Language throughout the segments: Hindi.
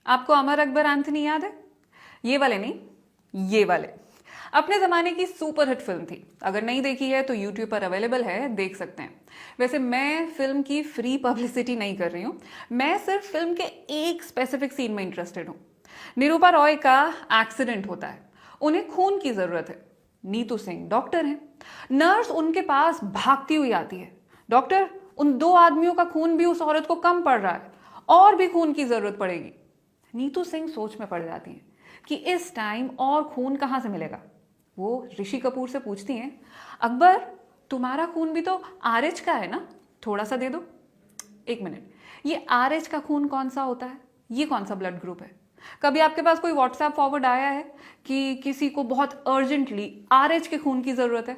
आपको अमर अकबर एंथनी याद है? ये वाले नहीं, ये वाले। अपने जमाने की सुपरहिट फिल्म थी। अगर नहीं देखी है तो यूट्यूब पर अवेलेबल है, देख सकते हैं। वैसे मैं फिल्म की फ्री पब्लिसिटी नहीं कर रही हूँ, मैं सिर्फ फिल्म के एक स्पेसिफिक सीन में इंटरेस्टेड हूँ। निरूपा रॉय का एक्सीडेंट होता है, उन्हें खून की जरूरत है। नीतू सिंह डॉक्टर हैं, नर्स उनके पास भागती हुई आती है। डॉक्टर, उन दो आदमियों का खून भी उस औरत को कम पड़ रहा है, और भी खून की जरूरत पड़ेगी। नीतू सिंह सोच में पड़ जाती हैं कि इस टाइम और खून कहां से मिलेगा। वो ऋषि कपूर से पूछती हैं, अकबर तुम्हारा खून भी तो आरएच का है ना, थोड़ा सा दे दो। एक मिनट, ये आरएच का खून कौन सा होता है? ये कौन सा ब्लड ग्रुप है? कभी आपके पास कोई व्हाट्सएप फॉरवर्ड आया है कि किसी को बहुत अर्जेंटली आरएच के खून की जरूरत है?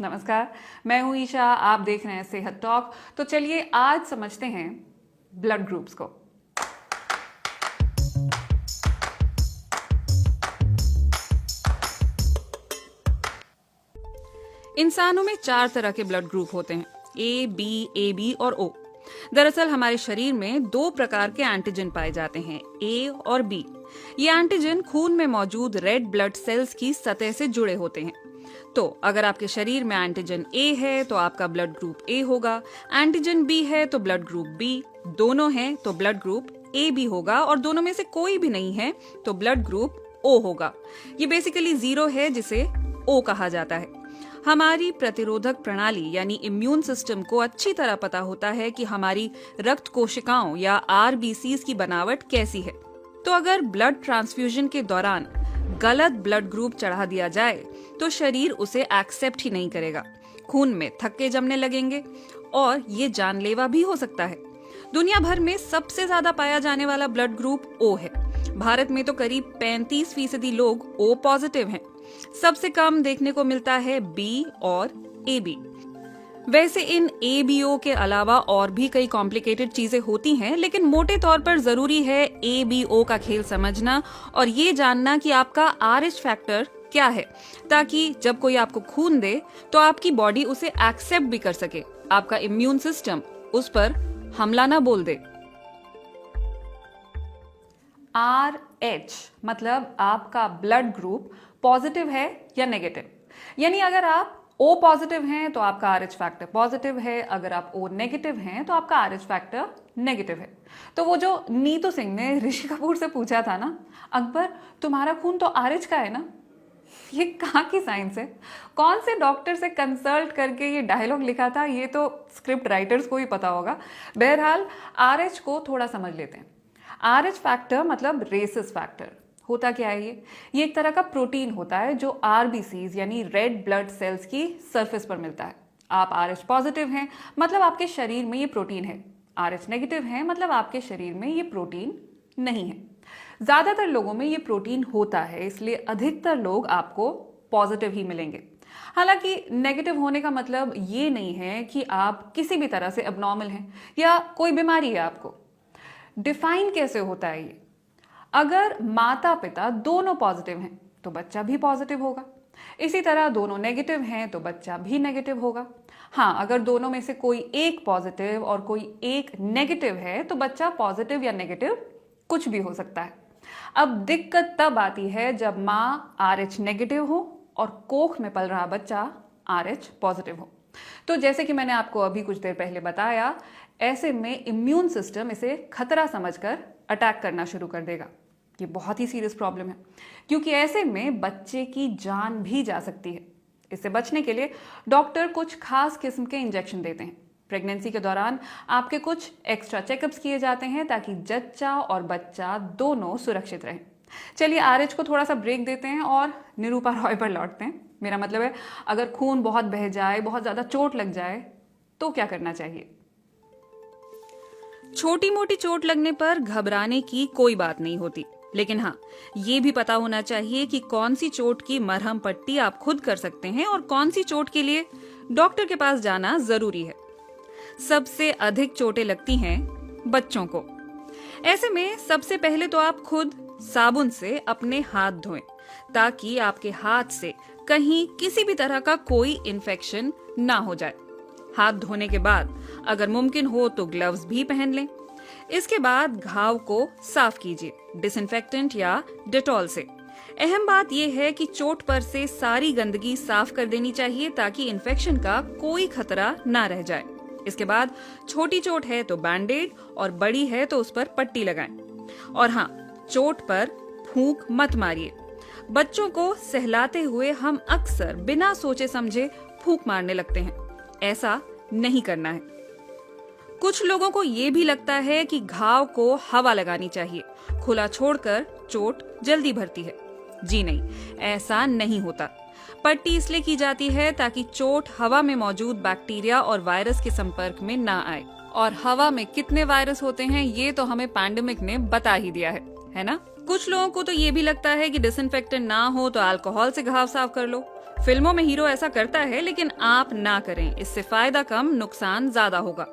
नमस्कार, मैं हूं ईशा, आप देख रहे हैं सेहत टॉक। तो चलिए आज समझते हैं ब्लड ग्रुप्स को। इंसानों में 4 तरह के ब्लड ग्रुप होते हैं, ए बी और ओ। दरअसल हमारे शरीर में 2 प्रकार के एंटीजन पाए जाते हैं, ए और बी। ये एंटीजन खून में मौजूद रेड ब्लड सेल्स की सतह से जुड़े होते हैं। तो अगर आपके शरीर में एंटीजन ए है तो आपका ब्लड ग्रुप ए होगा, एंटीजन बी है तो ब्लड ग्रुप बी, दोनों हैं तो ब्लड ग्रुप ए बी होगा, और दोनों में से कोई भी नहीं है तो ब्लड ग्रुप ओ होगा। ये बेसिकली 0 है, जिसे ओ कहा जाता है। हमारी प्रतिरोधक प्रणाली यानी इम्यून सिस्टम को अच्छी तरह पता होता है कि हमारी रक्त कोशिकाओं या आरबीसीज की बनावट कैसी है। तो अगर ब्लड ट्रांसफ्यूजन के दौरान गलत ब्लड ग्रुप चढ़ा दिया जाए तो शरीर उसे एक्सेप्ट ही नहीं करेगा। खून में थक्के जमने लगेंगे और ये जानलेवा भी हो सकता है। दुनिया भर में सबसे ज्यादा पाया जाने वाला ब्लड ग्रुप ओ है। भारत में तो करीब 35% लोग ओ पॉजिटिव हैं। सबसे कम देखने को मिलता है बी और ए बी। वैसे इन ए बी ओ के अलावा और भी कई कॉम्प्लिकेटेड चीजें होती हैं, लेकिन मोटे तौर पर जरूरी है ए बी ओ का खेल समझना और ये जानना कि आपका आरएच फैक्टर क्या है, ताकि जब कोई आपको खून दे तो आपकी बॉडी उसे एक्सेप्ट भी कर सके, आपका इम्यून सिस्टम उस पर हमला ना बोल दे। RH मतलब आपका ब्लड ग्रुप पॉजिटिव है या नेगेटिव। यानी अगर आप O पॉजिटिव हैं तो आपका RH फैक्टर पॉजिटिव है, अगर आप O नेगेटिव हैं तो आपका RH फैक्टर नेगेटिव है। तो वो जो नीतू सिंह ने ऋषि कपूर से पूछा था ना, अकबर तुम्हारा खून तो RH का है ना, ये कहाँ की साइंस है? कौन से डॉक्टर से कंसल्ट करके ये डायलॉग लिखा था, ये तो स्क्रिप्ट राइटर्स को ही पता होगा। बहरहाल RH को थोड़ा समझ लेते हैं। RH फैक्टर मतलब रेसिस फैक्टर होता क्या है? ये एक तरह का प्रोटीन होता है जो आरबीसीज यानी रेड ब्लड सेल्स की सरफेस पर मिलता है। आप RH पॉजिटिव हैं मतलब आपके शरीर में ये प्रोटीन है, RH नेगेटिव है मतलब आपके शरीर में ये प्रोटीन नहीं है। ज्यादातर लोगों में ये प्रोटीन होता है, इसलिए अधिकतर लोग आपको पॉजिटिव ही मिलेंगे। हालांकि नेगेटिव होने का मतलब ये नहीं है कि आप किसी भी तरह से अबनॉर्मल हैं या कोई बीमारी है आपको। डिफाइन कैसे होता है ये? अगर माता पिता दोनों पॉजिटिव हैं तो बच्चा भी पॉजिटिव होगा। इसी तरह दोनों नेगेटिव हैं तो बच्चा भी नेगेटिव होगा। हाँ, अगर दोनों में से कोई एक पॉजिटिव और कोई एक नेगेटिव है तो बच्चा पॉजिटिव या नेगेटिव कुछ भी हो सकता है। अब दिक्कत तब आती है जब माँ RH नेगेटिव हो और कोख में पल रहा बच्चा RH पॉजिटिव हो। तो जैसे कि मैंने आपको अभी कुछ देर पहले बताया, ऐसे में इम्यून सिस्टम इसे खतरा समझकर अटैक करना शुरू कर देगा। ये बहुत ही सीरियस प्रॉब्लम है, क्योंकि ऐसे में बच्चे की जान भी जा सकती है। इससे बचने के लिए डॉक्टर कुछ खास किस्म के इंजेक्शन देते हैं। प्रेगनेंसी के दौरान आपके कुछ एक्स्ट्रा चेकअप्स किए जाते हैं ताकि जच्चा और बच्चा दोनों सुरक्षित रहें। चलिए RH को थोड़ा सा ब्रेक देते हैं और निरूपा रॉय पर लौटते हैं। मेरा मतलब है, अगर खून बहुत बह जाए, बहुत ज्यादा चोट लग जाए तो क्या करना चाहिए? छोटी मोटी चोट लगने पर घबराने की कोई बात नहीं होती, लेकिन हाँ, ये भी पता होना चाहिए कि कौन सी चोट की मरहम पट्टी आप खुद कर सकते हैं और कौन सी चोट के लिए डॉक्टर के पास जाना जरूरी है। सबसे अधिक चोटें लगती हैं बच्चों को। ऐसे में सबसे पहले तो आप खुद साबुन से अपने हाथ धोएं, ताकि आपके हाथ से कहीं किसी भी तरह का कोई इन्फेक्शन ना हो जाए। हाथ धोने के बाद अगर मुमकिन हो तो ग्लव्स भी पहन लें। इसके बाद घाव को साफ कीजिए डिसइंफेक्टेंट या डेटॉल से। अहम बात यह है कि चोट पर से सारी गंदगी साफ कर देनी चाहिए ताकि इन्फेक्शन का कोई खतरा ना रह जाए। इसके बाद छोटी चोट है तो बैंडेड और बड़ी है तो उस पर पट्टी लगाएं। और हाँ, चोट पर फूंक मत मारिए। बच्चों को सहलाते हुए हम अक्सर बिना सोचे समझे फूंक मारने लगते हैं। ऐसा नहीं करना है। कुछ लोगों को ये भी लगता है कि घाव को हवा लगानी चाहिए, खुला छोड़कर चोट जल्दी भरती है। जी नहीं, ऐसा नहीं होता। पट्टी इसलिए की जाती है ताकि चोट हवा में मौजूद बैक्टीरिया और वायरस के संपर्क में ना आए। और हवा में कितने वायरस होते हैं ये तो हमें पैंडेमिक ने बता ही दिया है ना? कुछ लोगों को तो ये भी लगता है कि डिसइंफेक्टेंट ना हो तो अल्कोहल से घाव साफ कर लो। फिल्मों में हीरो ऐसा करता है, लेकिन आप ना करें। इससे फायदा कम, नुकसान ज्यादा होगा।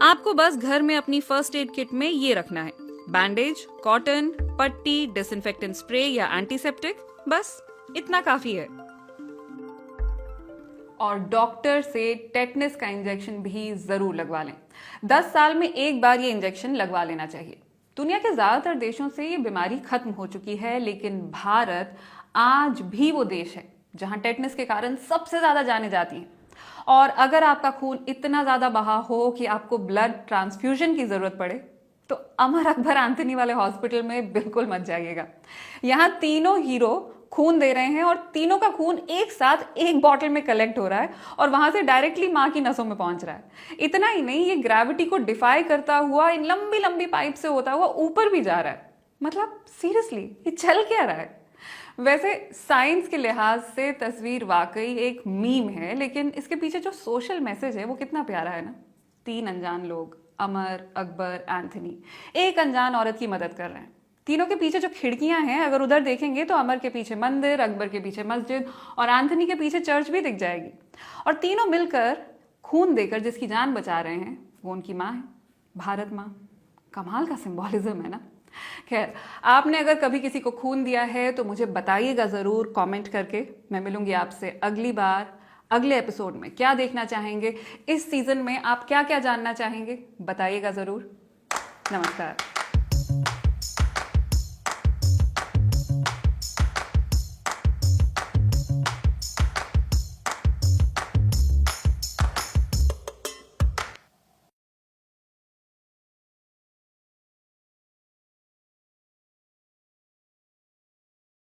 आपको बस घर में अपनी फर्स्ट एड किट में ये रखना है: बैंडेज, कॉटन, पट्टी, डिसइंफेक्टेंट स्प्रे या एंटीसेप्टिक। बस इतना काफी है। और डॉक्टर से टेटनस का इंजेक्शन भी जरूर लगवा लें। 10 साल में एक बार ये इंजेक्शन लगवा लेना चाहिए। दुनिया के ज्यादातर देशों से ये बीमारी खत्म हो चुकी है, लेकिन भारत आज भी वो देश है जहां टेटनस के कारण सबसे ज्यादा जाने जाती हैं। और अगर आपका खून इतना ज्यादा बहा हो कि आपको ब्लड ट्रांसफ्यूजन की जरूरत पड़े तो अमर अकबर एंथनी वाले हॉस्पिटल में बिल्कुल मत जाइएगा। यहाँ तीनों हीरो खून दे रहे हैं और तीनों का खून एक साथ एक बॉटल में कलेक्ट हो रहा है और वहां से डायरेक्टली मां की नसों में पहुंच रहा है। इतना ही नहीं, ये ग्रेविटी को डिफाई करता हुआ इन लंबी लंबी पाइप से होता हुआ ऊपर भी जा रहा है। मतलब सीरियसली ये चल क्या रहा है? वैसे साइंस के लिहाज से तस्वीर वाकई एक मीम है, लेकिन इसके पीछे जो सोशल मैसेज है वो कितना प्यारा है ना। 3 अनजान लोग, अमर, अकबर, एंथनी, एक अनजान औरत की मदद कर रहे हैं। तीनों के पीछे जो खिड़कियां हैं, अगर उधर देखेंगे तो अमर के पीछे मंदिर, अकबर के पीछे मस्जिद और एंथनी के पीछे चर्च भी दिख जाएगी। और तीनों मिलकर खून देकर जिसकी जान बचा रहे हैं वो उनकी माँ है, भारत माँ। कमाल का सिंबॉलिज्म है ना। खैर, आपने अगर कभी किसी को खून दिया है तो मुझे बताइएगा जरूर कमेंट करके। मैं मिलूंगी आपसे अगली बार अगले एपिसोड में। क्या देखना चाहेंगे इस सीजन में, आप क्या क्या जानना चाहेंगे बताइएगा जरूर। नमस्कार।